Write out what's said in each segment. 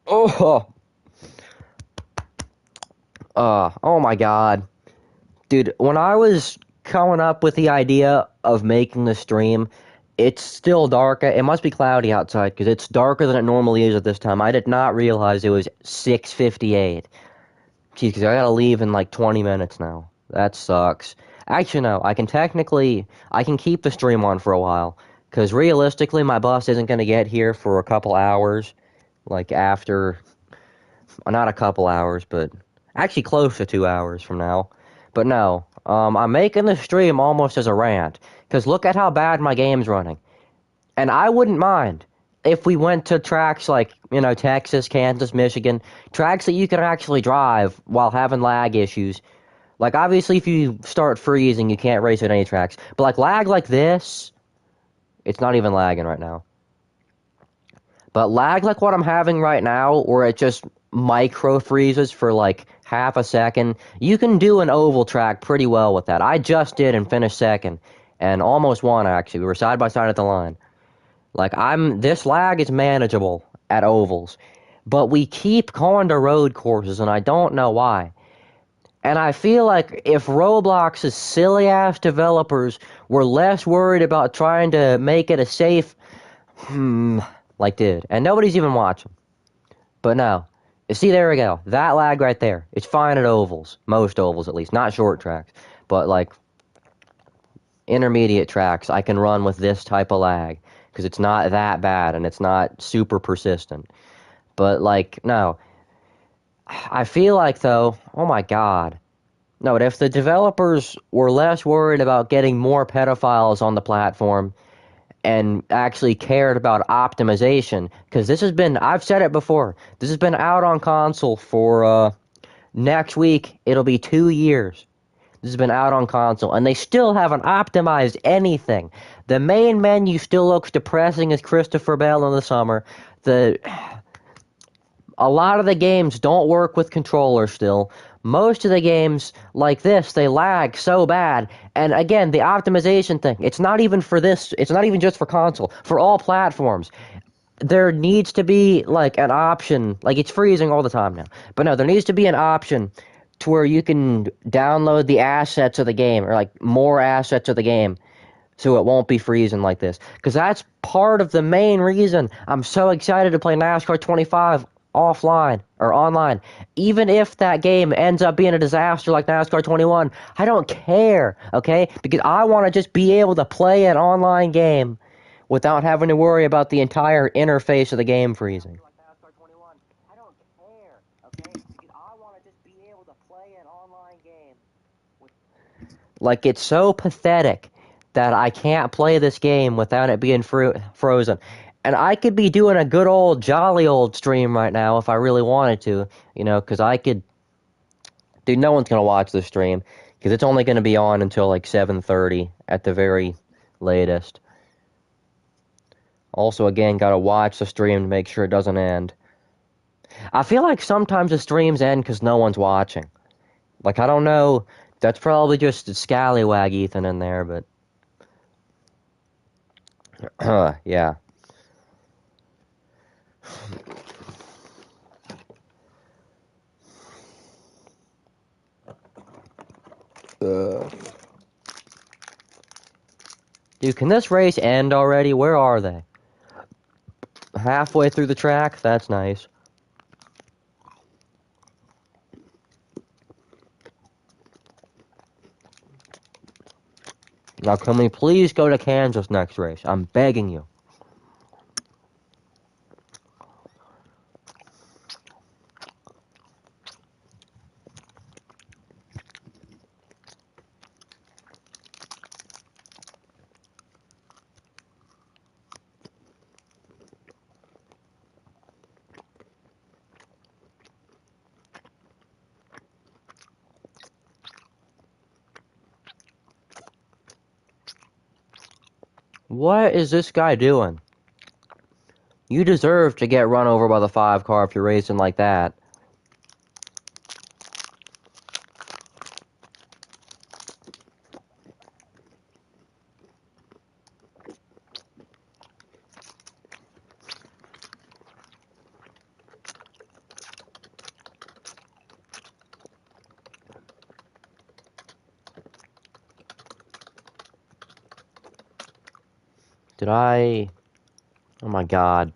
Oh, oh my God. Dude, when I was coming up with the idea of making the stream, it's still dark. It must be cloudy outside because it's darker than it normally is at this time. I did not realize it was 6:58. Geez, 'cause I gotta leave in like 20 minutes now. That sucks. Actually, no, I can keep the stream on for a while. Because realistically, my bus isn't gonna get here for a couple hours. Like after, not a couple hours, but actually close to 2 hours from now. But no, I'm making the stream almost as a rant. Because look at how bad my game's running. And I wouldn't mind if we went to tracks like, Texas, Kansas, Michigan, tracks that you can actually drive while having lag issues. Like, obviously, if you start freezing, you can't race at any tracks. But, like, lag like this, it's not even lagging right now. But lag like what I'm having right now, where it just micro freezes for, like, half a second, you can do an oval track pretty well with that. I just did and finished second. And almost won, actually. We were side by side at the line. Like, this lag is manageable at ovals. But we keep going to road courses, and I don't know why. And I feel like if Roblox's silly ass developers were less worried about trying to make it a safe, like dude, and nobody's even watching. But no. You see, there we go. That lag right there. It's fine at ovals. Most ovals, at least. Not short tracks. But, like, intermediate tracks, I can run with this type of lag. Because it's not that bad, and it's not super persistent. But, like, no. I feel like, though, oh my god. No, but if the developers were less worried about getting more pedophiles on the platform and actually cared about optimization, because I've said it before, this has been out on console for, next week, it'll be 2 years. This has been out on console, and they still haven't optimized anything. The main menu still looks depressing as Christopher Bell in the summer. The A lot of the games don't work with controllers still. Most of the games like this, they lag so bad. And again, the optimization thing, it's not even for this, it's not even just for console, for all platforms. There needs to be like an option, like it's freezing all the time now. But no, there needs to be an option to where you can download the assets of the game or like more assets of the game so it won't be freezing like this. Because that's part of the main reason I'm so excited to play NASCAR 25 offline or online. Even if that game ends up being a disaster like NASCAR 21, I don't care, okay? Because I want to just be able to play an online game without having to worry about the entire interface of the game freezing. Like, it's so pathetic that I can't play this game without it being frozen. And I could be doing a good old, jolly old stream right now if I really wanted to, because I could. Dude, no one's going to watch this stream because it's only going to be on until like 7:30 at the very latest. Also, again, got to watch the stream to make sure it doesn't end. I feel like sometimes the streams end because no one's watching. Like, I don't know. That's probably just scallywag Ethan in there, but. Yeah. Dude, can this race end already? Where are they? Halfway through the track? That's nice. Now, can we please go to Kansas next race? I'm begging you. What is this guy doing? You deserve to get run over by the 5 car if you're racing like that. Did I? Oh my god.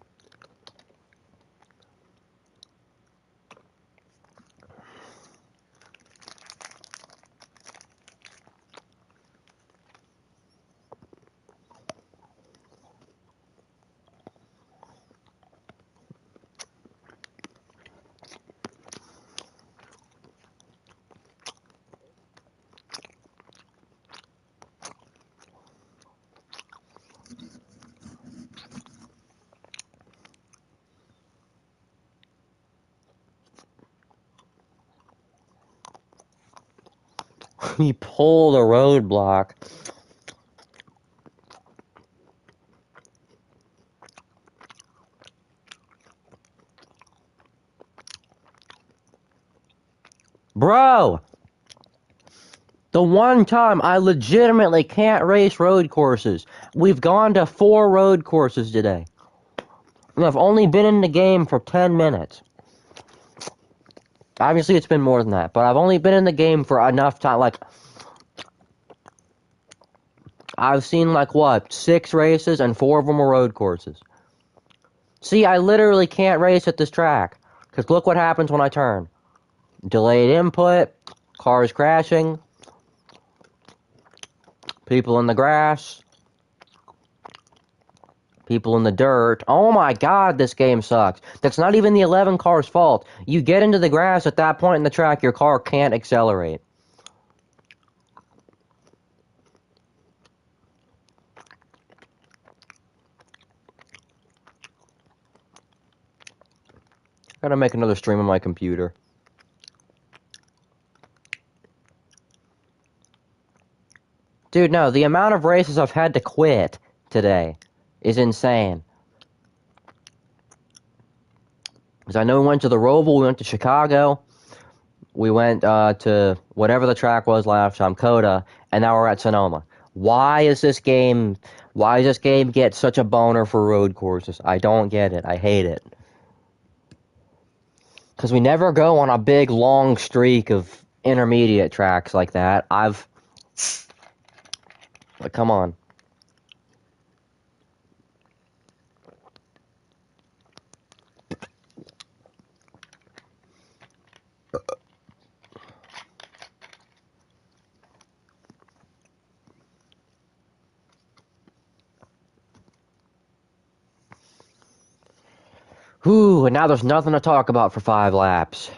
He pulled a roadblock. Bro! The one time I legitimately can't race road courses. We've gone to 4 road courses today. And I've only been in the game for 10 minutes. Obviously, it's been more than that, but I've only been in the game for enough time. Like, I've seen, like, what, 6 races, and 4 of them were road courses. See, I literally can't race at this track. Because look what happens when I turn. Delayed input, cars crashing, people in the grass, people in the dirt. Oh my god, this game sucks. That's not even the 11 car's fault. You get into the grass at that point in the track, your car can't accelerate. Gotta make another stream on my computer. Dude, no, the amount of races I've had to quit today is insane. Because I know we went to the Roval, we went to Chicago, we went to whatever the track was last time, Coda, and now we're at Sonoma. Why does this game get such a boner for road courses? I don't get it. I hate it. Because we never go on a big, long streak of intermediate tracks like that. Like, come on. Whew, and now there's nothing to talk about for 5 laps.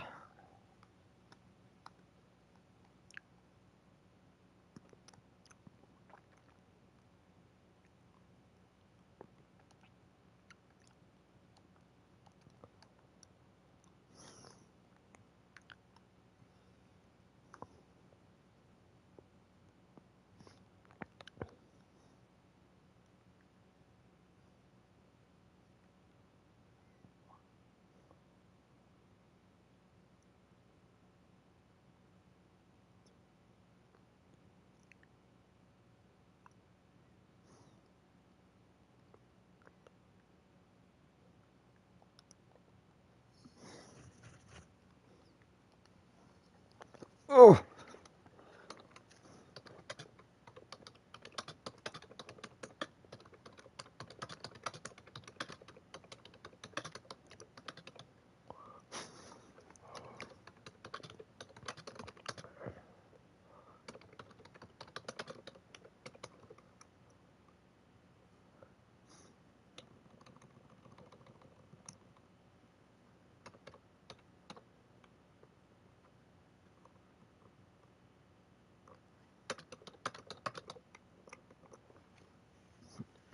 Oh.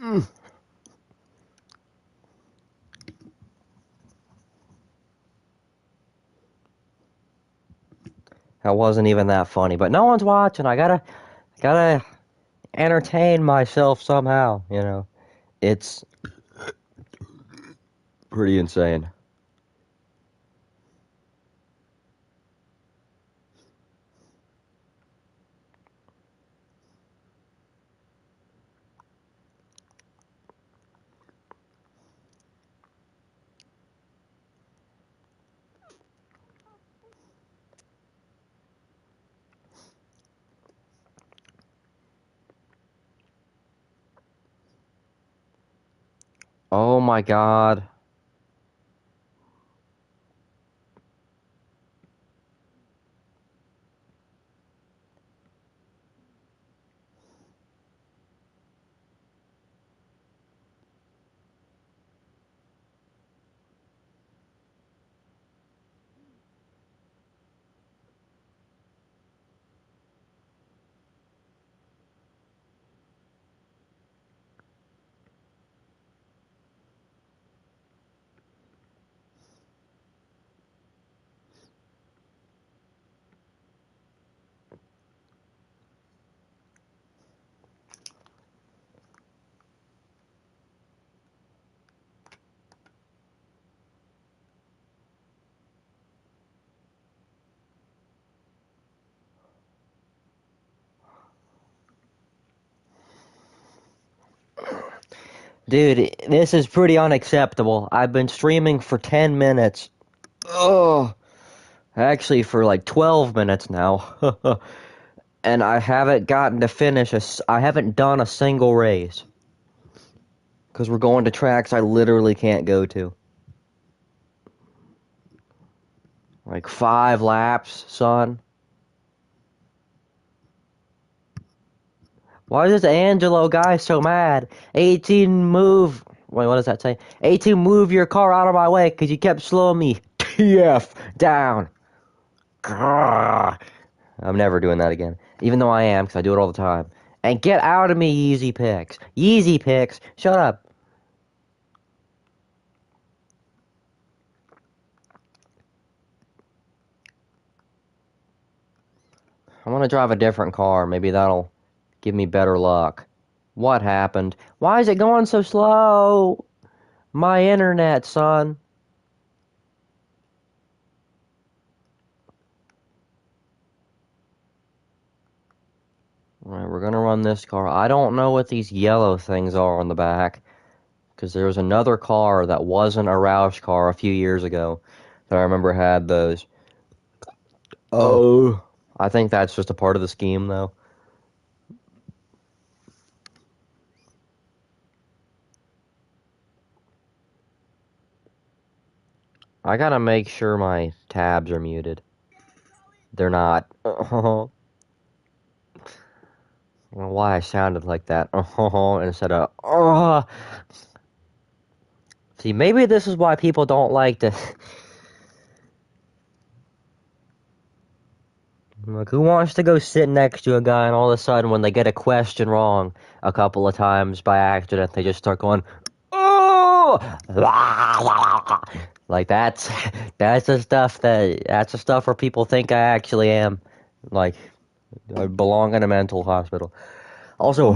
Mm. That wasn't even that funny, but no one's watching. I gotta entertain myself somehow, you know. It's pretty insane. Oh my god. Dude, this is pretty unacceptable. I've been streaming for 10 minutes. Oh, actually for like 12 minutes now. And I haven't gotten to finish I haven't done a single race. Because we're going to tracks I literally can't go to. Like 5 laps, son. Why is this Angelo guy so mad? 18 move. Wait, what does that say? 18 move your car out of my way because you kept slowing me. TF down. Grrr. I'm never doing that again. Even though I am because I do it all the time. And get out of me, Yeezy Picks. Yeezy Picks. Shut up. I want to drive a different car. Maybe that'll give me better luck. What happened? Why is it going so slow? My internet, son. Alright, we're gonna run this car. I don't know what these yellow things are on the back. Because there was another car that wasn't a Roush car a few years ago that I remember had those. Oh. I think that's just a part of the scheme, though. I gotta make sure my tabs are muted. They're not. I don't know why I sounded like that. Instead of. See, maybe this is why people don't like to. Like, who wants to go sit next to a guy and all of a sudden, when they get a question wrong a couple of times by accident, they just start going, oh, like that's the stuff where people think I actually am, like, I belong in a mental hospital. Also,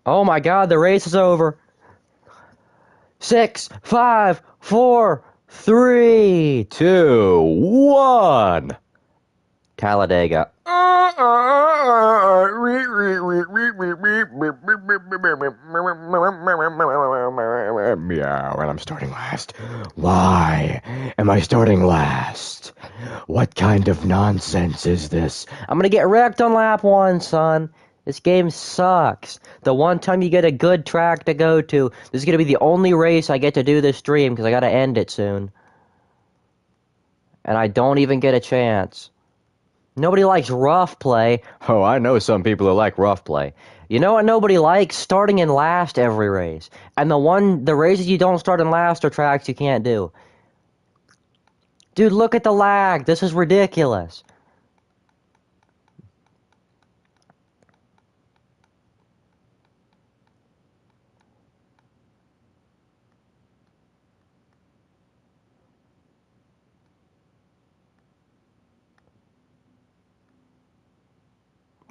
oh my God, the race is over. 6, 5, 4, 3, 2, 1. Talladega. Meow, and I'm starting last. Why am I starting last? What kind of nonsense is this? I'm gonna get wrecked on lap 1, son. This game sucks. The one time you get a good track to go to, this is gonna be the only race I get to do this stream because I gotta end it soon. And I don't even get a chance. Nobody likes rough play. Oh, I know some people who like rough play. You know what nobody likes? Starting in last every race. And the races you don't start in last are tracks you can't do. Dude, look at the lag. This is ridiculous.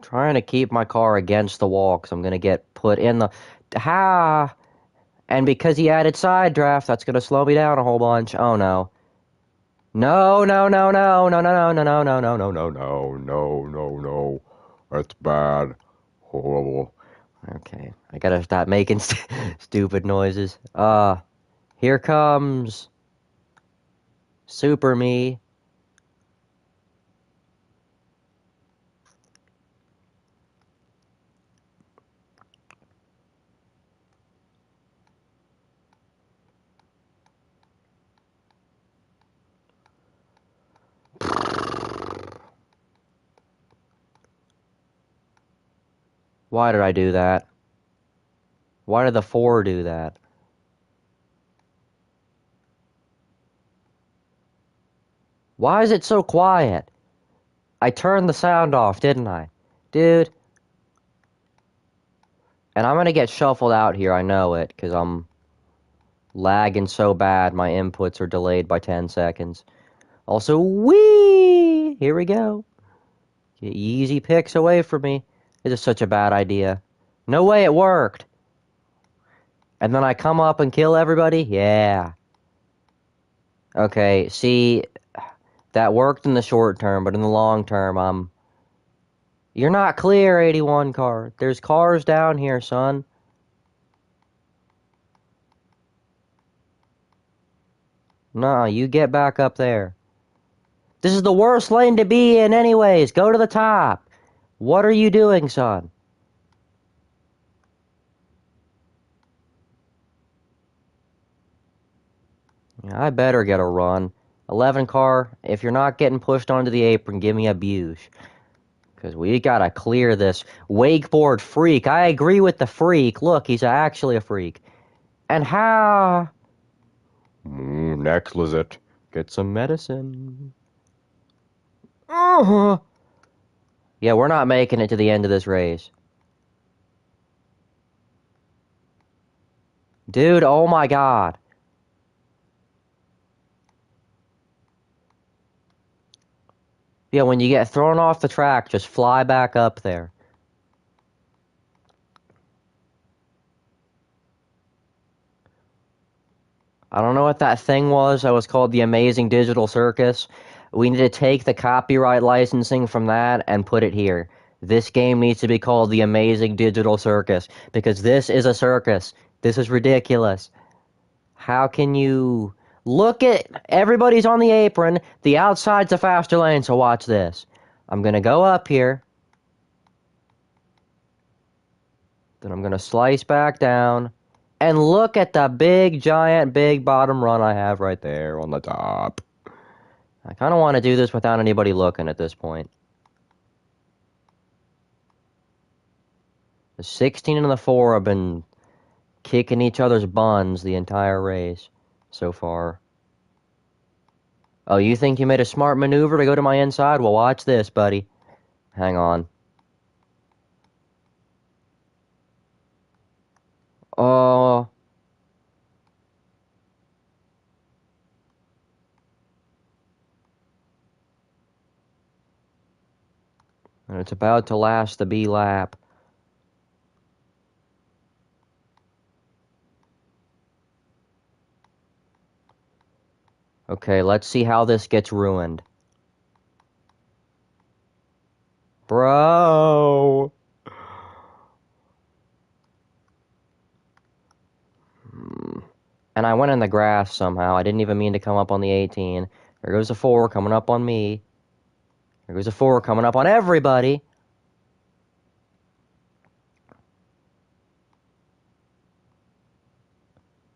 Trying to keep my car against the wall because I'm going to get put in the... Ha! And because he added side draft, that's going to slow me down a whole bunch. Oh, no. No, no, no, no, no, no, no, no, no, no, no, no, no, no, no, no. That's bad. Horrible. Okay, I gotta stop making stupid noises. Here comes Super Me. Why did I do that? Why did the 4 do that? Why is it so quiet? I turned the sound off, didn't I? Dude. And I'm gonna get shuffled out here, I know it, because I'm lagging so bad my inputs are delayed by 10 seconds. Also, whee! Here we go. Get easy picks away from me. This is such a bad idea. No way it worked. And then I come up and kill everybody? Yeah. Okay, see, that worked in the short term, but in the long term, You're not clear, 81 car. There's cars down here, son. Nah, you get back up there. This is the worst lane to be in anyways. Go to the top. What are you doing, son? Yeah, I better get a run. 11 car, if you're not getting pushed onto the apron, give me a boosh. Because we gotta clear this wakeboard freak. I agree with the freak. Look, he's actually a freak. And how? Next, Lizette. Get some medicine. Uh-huh. Yeah, we're not making it to the end of this race. Dude, oh my god. Yeah, when you get thrown off the track, just fly back up there. I don't know what that thing was that was called the Amazing Digital Circus. We need to take the copyright licensing from that and put it here. This game needs to be called the Amazing Digital Circus because this is a circus. This is ridiculous. How can you look at everybody's on the apron? The outside's a faster lane, so watch this. I'm gonna go up here. Then I'm gonna slice back down. And look at the big, giant, big bottom run I have right there on the top. I kind of want to do this without anybody looking at this point. The 16 and the 4 have been kicking each other's buns the entire race so far. Oh, you think you made a smart maneuver to go to my inside? Well, watch this, buddy. Hang on. Oh. And it's about to last the B lap. Okay, let's see how this gets ruined. Bro. And I went in the grass somehow. I didn't even mean to come up on the 18. There goes a 4 coming up on me. There goes a 4 coming up on everybody.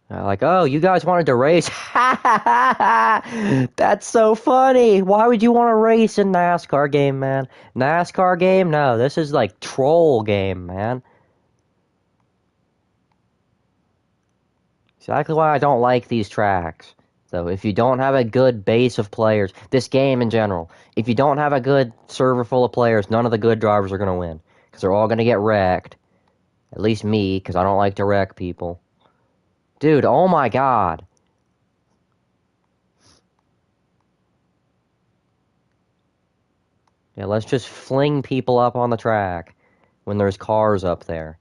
Like, oh, you guys wanted to race? That's so funny. Why would you want to race in NASCAR game, man? NASCAR game? No, this is like troll game, man. Exactly why I don't like these tracks. So if you don't have a good base of players, this game in general, if you don't have a good server full of players, none of the good drivers are going to win. Because they're all going to get wrecked. At least me, because I don't like to wreck people. Dude, oh my god. Yeah, let's just fling people up on the track when there's cars up there.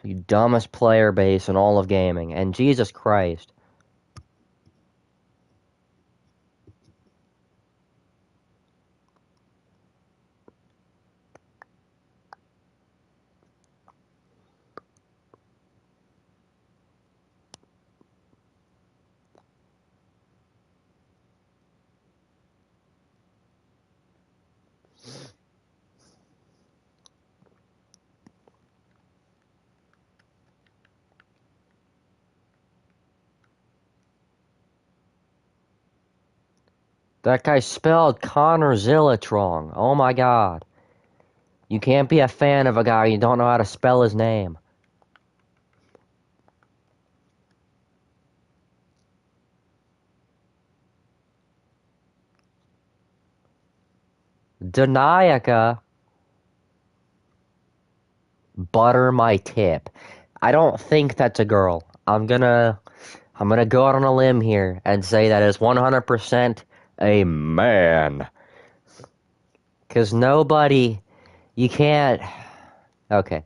You dumbest player base in all of gaming. And Jesus Christ. That guy spelled Connor Zilic wrong. Oh my god. You can't be a fan of a guy you don't know how to spell his name. Deniaka. Butter my tip. I don't think that's a girl. I'm gonna go out on a limb here and say that is 100% a man. Cause nobody, you can't. Okay.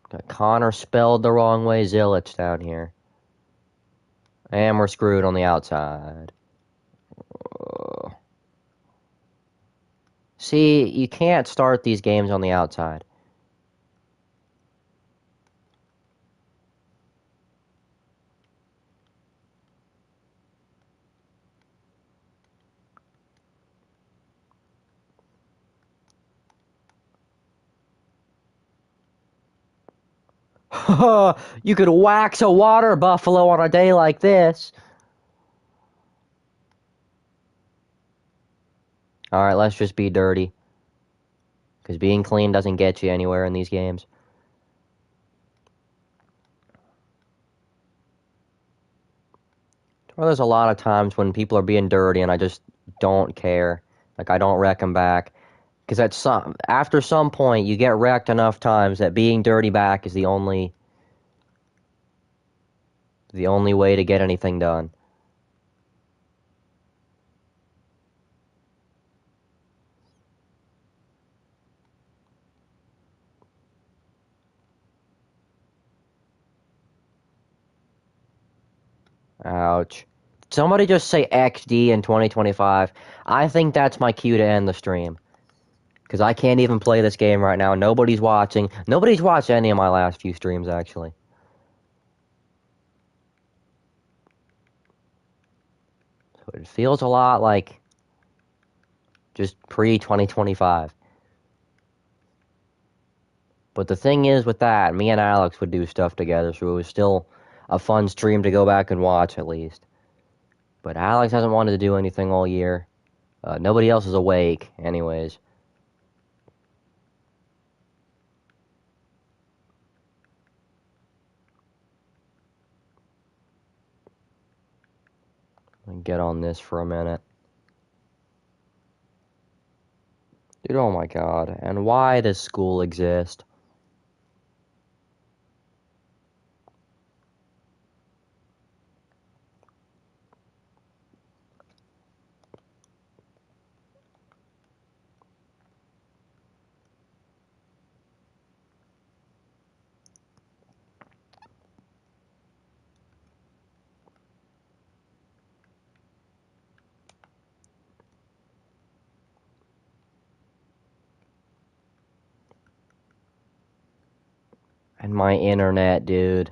Got Connor spelled the wrong way. Zilic down here, and we're screwed on the outside. See, you can't start these games on the outside. You could wax a water buffalo on a day like this. Alright, let's just be dirty. Because being clean doesn't get you anywhere in these games. Well, there's a lot of times when people are being dirty and I just don't care. Like, I don't wreck them back. Because after some point, you get wrecked enough times that being dirty back is the only way to get anything done. Ouch. Somebody just say XD in 2025. I think that's my cue to end the stream. Because I can't even play this game right now. Nobody's watching. Nobody's watched any of my last few streams, actually. So it feels a lot like just pre-2025. But the thing is with that, me and Alex would do stuff together, so it was still a fun stream to go back and watch at least. But Alex hasn't wanted to do anything all year. Nobody else is awake, anyways. Let me get on this for a minute. Dude, oh my god. And why does school exist? And my internet, dude.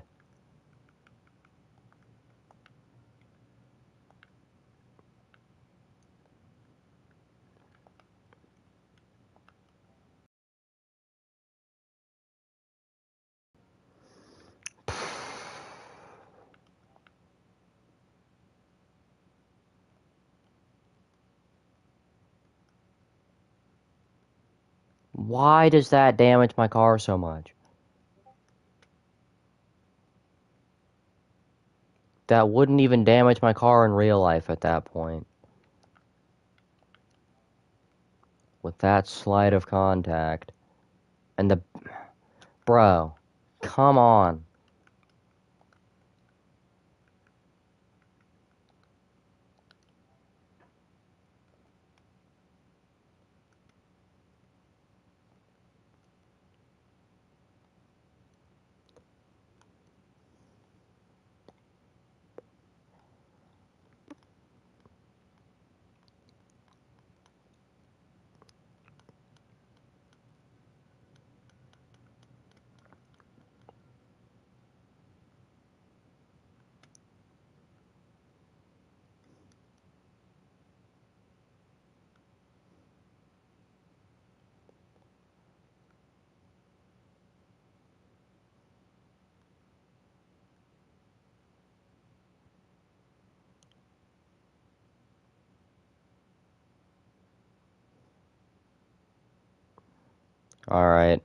Why does that damage my car so much? That wouldn't even damage my car in real life at that point. With that sleight of contact. And the... Bro. Come on. All right.